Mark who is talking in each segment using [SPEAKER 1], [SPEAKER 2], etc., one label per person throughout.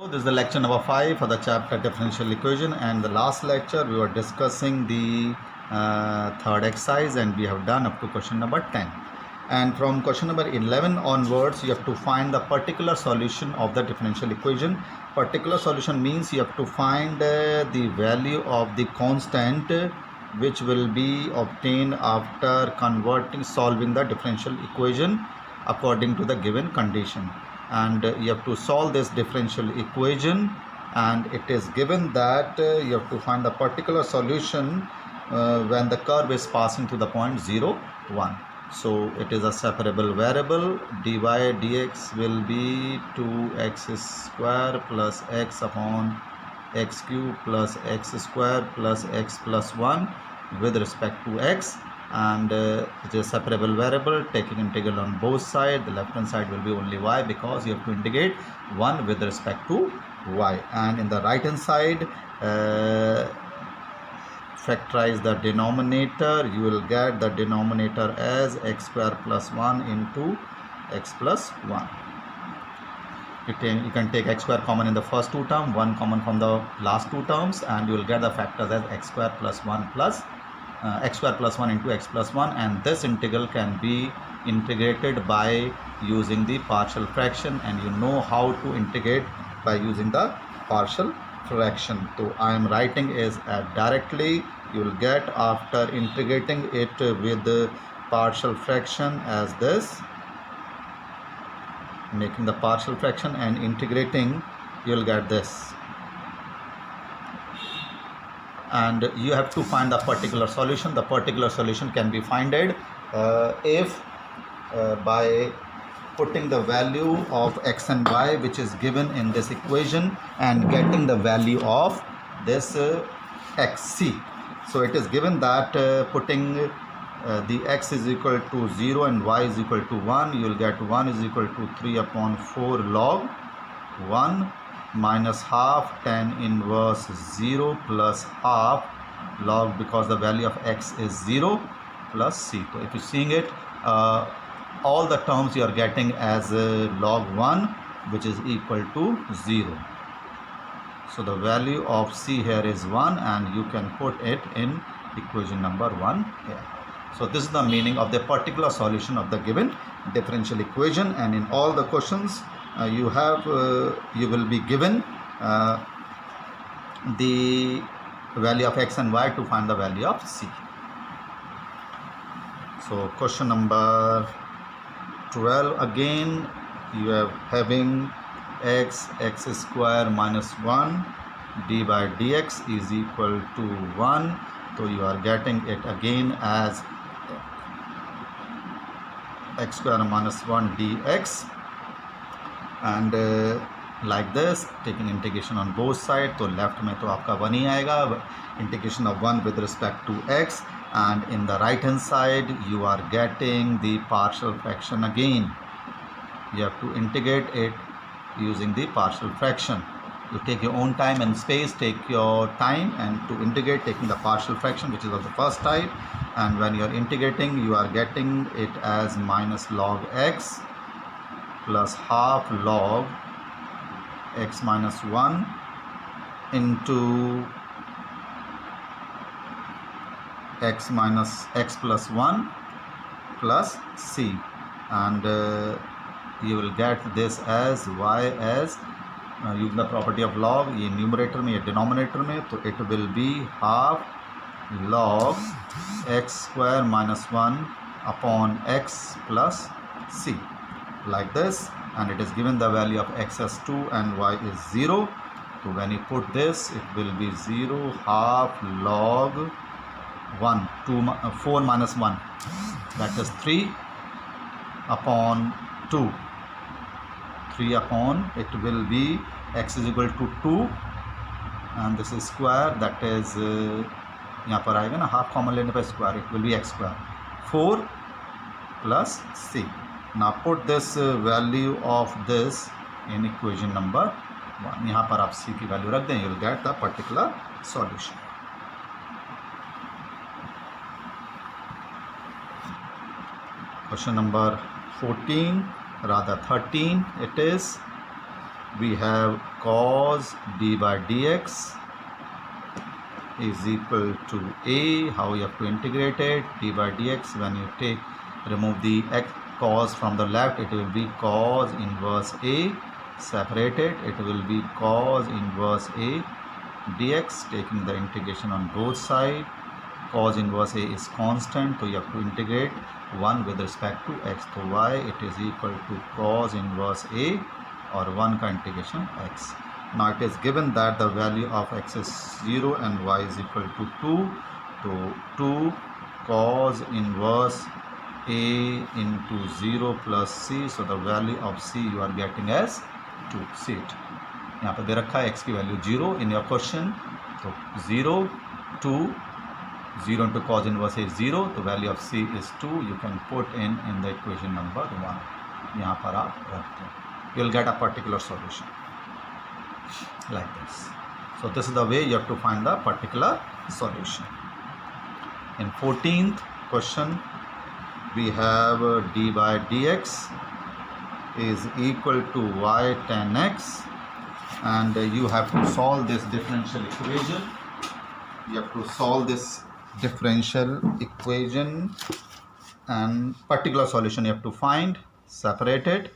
[SPEAKER 1] This is the lecture number 5 for the chapter differential equation, and the last lecture we were discussing the third exercise, and we have done up to question number 10. And from question number 11 onwards, you have to find the particular solution of the differential equation. Particular solution means you have to find the value of the constant which will be obtained after solving the differential equation according to the given condition. And you have to solve this differential equation, and it is given that you have to find the particular solution when the curve is passing to the point 0, 1. So it is a separable variable. Dy dx will be 2x square plus x upon x cube plus x square plus x plus 1 with respect to x, and it is a separable variable taking integral on both sides. The left hand side will be only y because you have to integrate 1 with respect to y, and in the right hand side factorize the denominator. You will get the denominator as x square plus 1 into x plus 1. You can take x square common in the first two terms, 1 common from the last two terms, and you will get the factors as x square plus 1 plus x square plus 1 into x plus 1, and this integral can be integrated by using the partial fraction, and you know how to integrate by using the partial fraction. So I am writing is directly you will get after integrating it with the partial fraction as this, making the partial fraction and integrating, you will get this. And you have to find the particular solution. The particular solution can be founded if by putting the value of x and y which is given in this equation and getting the value of this xc. So it is given that putting the x is equal to 0 and y is equal to 1, you will get 1 is equal to 3 upon 4 log 1 minus half tan inverse 0 plus half log, because the value of x is 0 plus c. So if you're seeing it, all the terms you are getting as log 1 which is equal to 0. So the value of c here is 1, and you can put it in equation number 1 here. So this is the meaning of the particular solution of the given differential equation, and in all the questions you will be given the value of x and y to find the value of c. So question number 12, again you are having x square minus 1 d by dx is equal to 1. So you are getting it again as x square minus 1 dx, and like this, taking integration on both sides. तो left में तो आपका 1 ही आएगा, integration of 1 with respect to x, and in the right hand side you are getting the partial fraction again. You have to integrate it using the partial fraction. You take your own time and space, take your time and to integrate, taking the partial fraction which is of the first type, and when you are integrating you are getting it as minus log x plus half log x minus 1 into x minus x plus 1 plus c, and you will get this as y as using the property of log, ये numerator में, ये denominator में, तो it will be half log x square minus 1 upon x plus c, like this, and it is given the value of x as 2 and y is 0. So when you put this, it will be 0 half log 4 minus 1, that is 3 upon 2. 3 upon, it will be x is equal to 2 and this is square, that is यहाँ पर आएगा ना half common लेने पर square, it will be x square 4 plus c. Now put this value of this in equation number 1. यहाँ पर आप c की वैल्यू रख दें, you will get the particular solution. Question number 14, rather 13 it is. we have cos d by dx is equal to a. How you have to integrate it? D by dx, when you remove the cos from the left, it will be cos inverse a. Separate it, it will be cos inverse a dx. Taking the integration on both sides, cos inverse a is constant, so you have to integrate 1 with respect to x. So y it is equal to cos inverse a or 1 का integration x. Now it is given that the value of x is 0 and y is equal to 2. So 2 cos inverse a into 0 plus c. So the value of c you are getting as 2. See it, यहाँ पे दे रखा है x की value 0 in your question. तो 0 2 0 into cos inverse is 0. तो value of c is 2. You can put in the equation number 1. यहाँ पर आप रखते हैं. You will get a particular solution like this. So this is the way you have to find the particular solution. In 14th question, we have d by dx is equal to y tan x, and you have to solve this differential equation. You have to solve this differential equation, and particular solution you have to find. Separate it,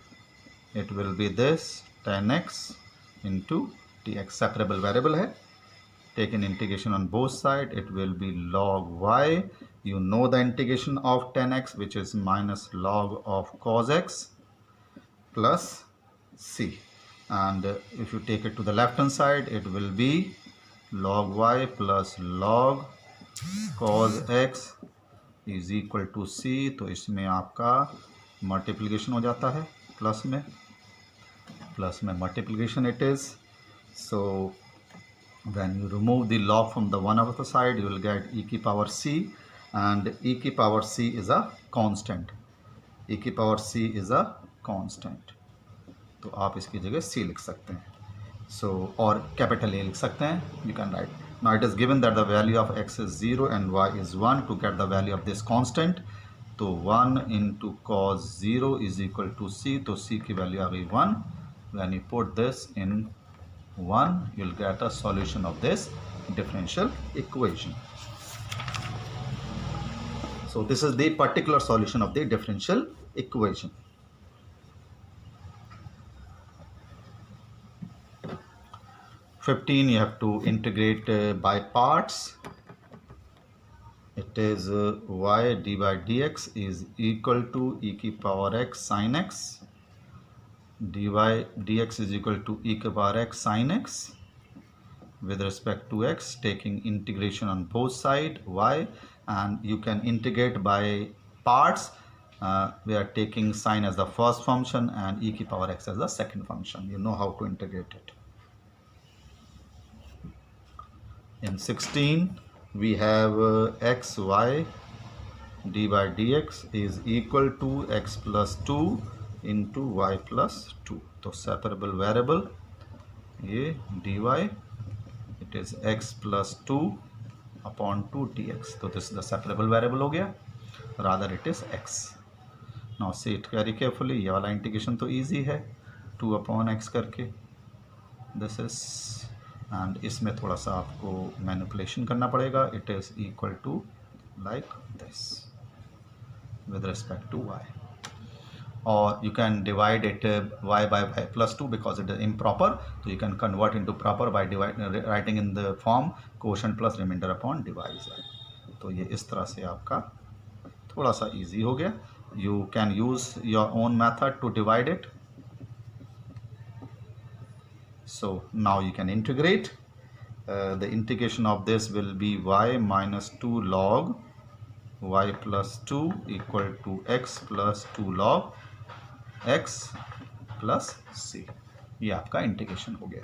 [SPEAKER 1] it will be this tan x into dx. Separable variable है. Take an integration on both sides, it will be log y. You know the integration of tan x, which is minus log of cos x plus c, and if you take it to the left hand side, it will be log y plus log cos x is equal to c. तो इसमें आपका multiplication हो जाता है, plus में multiplication it is. So when you remove the log from the one of the side, you will get e की power c, and e की power c is a constant. e की power c is a constant, तो आप इसकी जगह c लिख सकते हैं. So और कैपिटल A लिख सकते हैं. You can write. Now it is given that the value of x is 0 and y is 1. To get the value of this constant, तो 1 into cos 0 is equal to c. तो c की value आ गई 1. When you put this in 1, you'll get a solution of this differential equation. So this is the particular solution of the differential equation. 15, you have to integrate by parts. It is y d by dx is equal to e की power x sin x. dy dx is equal to e की power x sin x with respect to x, taking integration on both sides y, and you can integrate by parts. We are taking sin as the first function and e की power x as the second function. You know how to integrate it. In 16, we have x y d by dx is equal to x plus 2 into y plus 2. तो separable variable ये dy, it is x plus 2 upon 2 dx. तो this is the separable variable हो गया, rather it is x. Now see it very carefully. ये वाला integration तो easy है, 2 upon x करके. This is, एंड इसमें थोड़ा सा आपको मैनिपुलेशन करना पड़ेगा. It is equal to like this with respect to y, और you can divide it y by y plus 2 because it is improper. तो you can convert into proper by writing in the form quotient plus reminder upon divisor. तो ये इस तरह से आपका थोड़ा सा ईजी हो गया. You can use your own method to divide it. So now you can integrate. The integration of this will be y minus 2 log y plus 2 equal to x plus 2 log x plus c. ये आपका integration हो गया.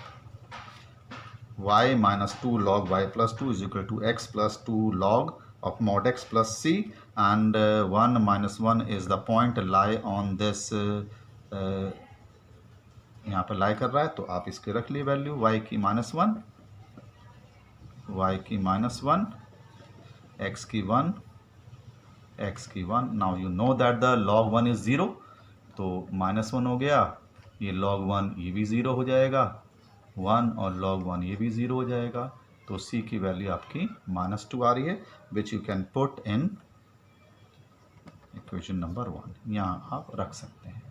[SPEAKER 1] y minus 2 log y plus 2 is equal to x plus 2 log of mod x plus c, and 1 minus 1 is the point lie on this यहाँ पर लाई कर रहा है. तो आप इसके रख लिए वैल्यू y की -1, y की -1, x की 1, x की 1. Now you know that the log 1 is 0, तो -1 हो गया ये log 1 ये भी 0 हो जाएगा, 1 और log 1 ये भी 0 हो जाएगा। तो c की वैल्यू आपकी -2 आ रही है, which you can put in equation number 1, यहाँ आप रख सकते हैं।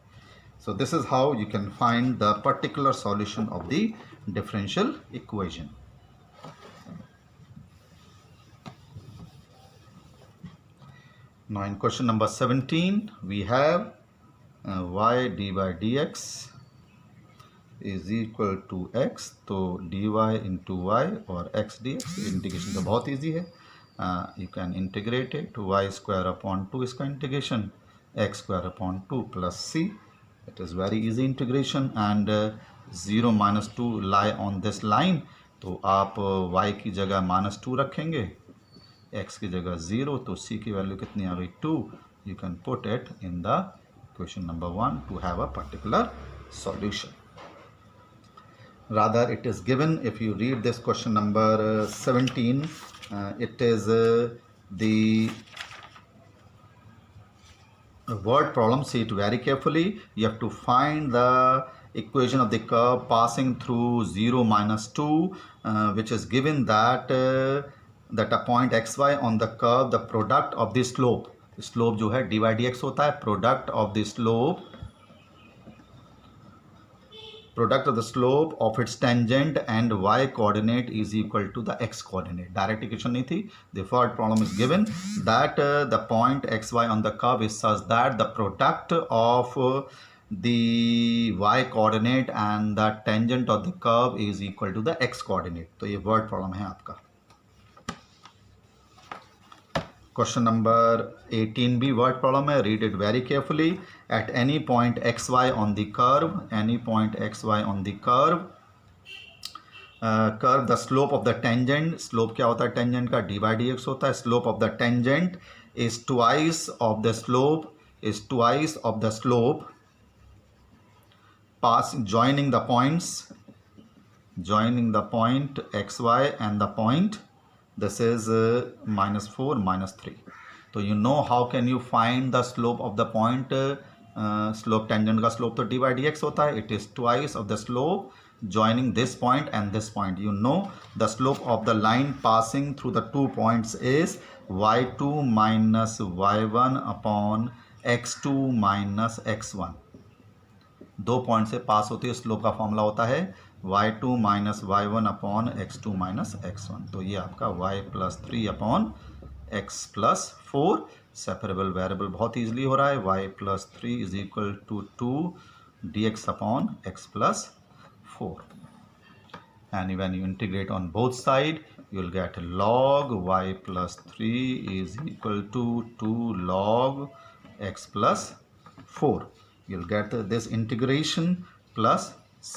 [SPEAKER 1] So this is how you can find the particular solution of the differential equation. Now in question number 17 we have y dy dx is equal to x, तो dy into y और x dx integration तो बहुत easy है। You can integrate it, y square upon 2 इसका integration, x square upon 2 plus c. It is very easy integration and 0 minus 2 lie on this line, तो आप y की जगह -2 रखेंगे, x की जगह 0, तो c की वैल्यू कितनी आ गई 2. You can put it in the question number 1 to have a particular solution. Rather it is given, if you read this question number 17, it is the word problem. See it very carefully. You have to find the equation of the curve passing through 0 minus 2, which is given that that a point xy on the curve, the product of the slope जो है dy dx होता है, product of the slope of its tangent and y coordinate is equal to the x coordinate. Direct equation नहीं थी. The third problem is given that the point xy on the curve is such that the product of the y coordinate and the tangent of the curve is equal to the x coordinate. तो ये word problem है आपका. Question number 18b word problem है. Read it very carefully. At any point xy on the curve, curve, the slope of the tangent, slope क्या होता है tangent का, dy dx होता है. Slope of the tangent is twice of the slope, joining the point xy and the point, this is -4, -3. तो you know how can you find the slope of the point, slope tangent का slope तो dy dx होता है. It is twice of the slope joining this point and this point. You know the slope of the line passing through the 2 points is y2 minus y1 upon x2 minus x1. 2 point से पास होती है, slope का formula होता है y2 minus y1 upon x2 minus x1. तो ये आपका y plus 3 upon x plus 4. Separable variable बहुत ईजिली हो रहा है. y plus 3 is equal to 2 dx upon x plus 4. And when you integrate on both side, you will get log y plus 3 is equal to 2 log x plus 4. You'll get this integration plus c.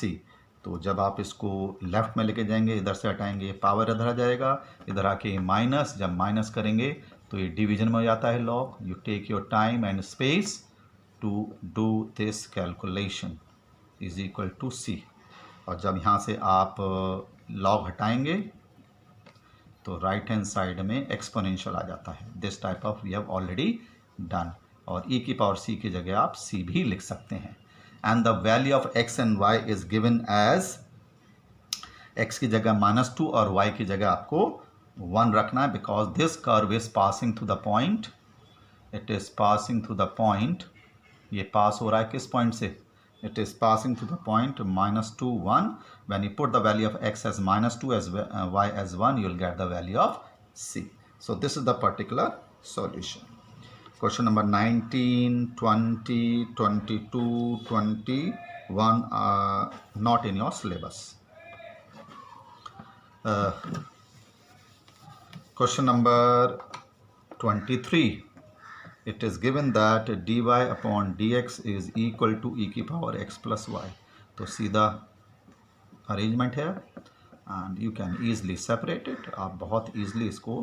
[SPEAKER 1] तो जब आप इसको left में लेके जाएंगे, इधर से हटाएंगे, पावर इधर आ जाएगा, इधर आके माइनस, जब माइनस करेंगे तो ये डिवीजन में हो जाता है log. You take your time and space to do this calculation is equal to c. और जब यहाँ से आप लॉग हटाएंगे तो राइट हैंड साइड में एक्सपोनेंशियल आ जाता है. This type of we have already done. और e की पावर c की जगह आप c भी लिख सकते हैं. And the value of x and y is given as, x की जगह -2 और y की जगह आपको 1 रखना है, because this curve is passing through the point. It is passing through the point. ये पास हो रहा है किस पॉइंट से? It is passing to the point -2, 1. When you put the value of x as -2 as y as 1, you will get the value of c. So this is the particular solution. Question number 19, 20, 22, 21 are not in your syllabus. Question number 23. It is given that dy upon dx is equal to e की power x plus y. तो सीधा arrangement है and you can easily separate it. आप बहुत easily इसको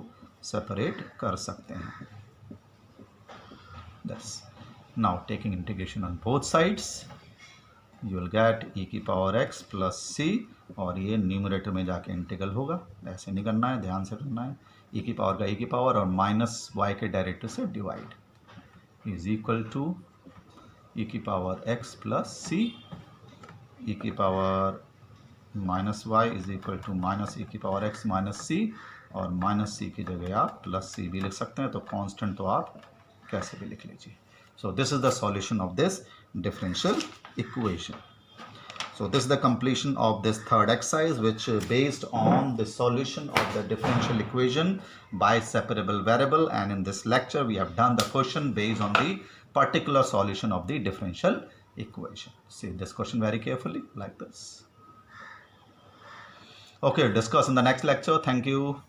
[SPEAKER 1] separate कर सकते हैं. That's now taking integration on both sides, you will get e की power x plus c. और ये न्यूमरेटर में जाके इंटीग्रल होगा. ऐसे नहीं करना है, ध्यान से करना है. e की पावर का e की पावर और माइनस y के डायरेक्टिव से divide is equal to e की power x plus c e की power minus y is equal to minus e की पावर एक्स माइनस सी, और माइनस सी की जगह आप प्लस सी भी लिख सकते हैं, तो कांस्टेंट तो आप कैसे भी लिख लीजिए. So this is the solution of this differential equation. So this is the completion of this third exercise, which based on the solution of the differential equation by separable variable, and in this lecture we have done the question based on the particular solution of the differential equation. See this question very carefully like this. Okay, discuss in the next lecture. Thank you.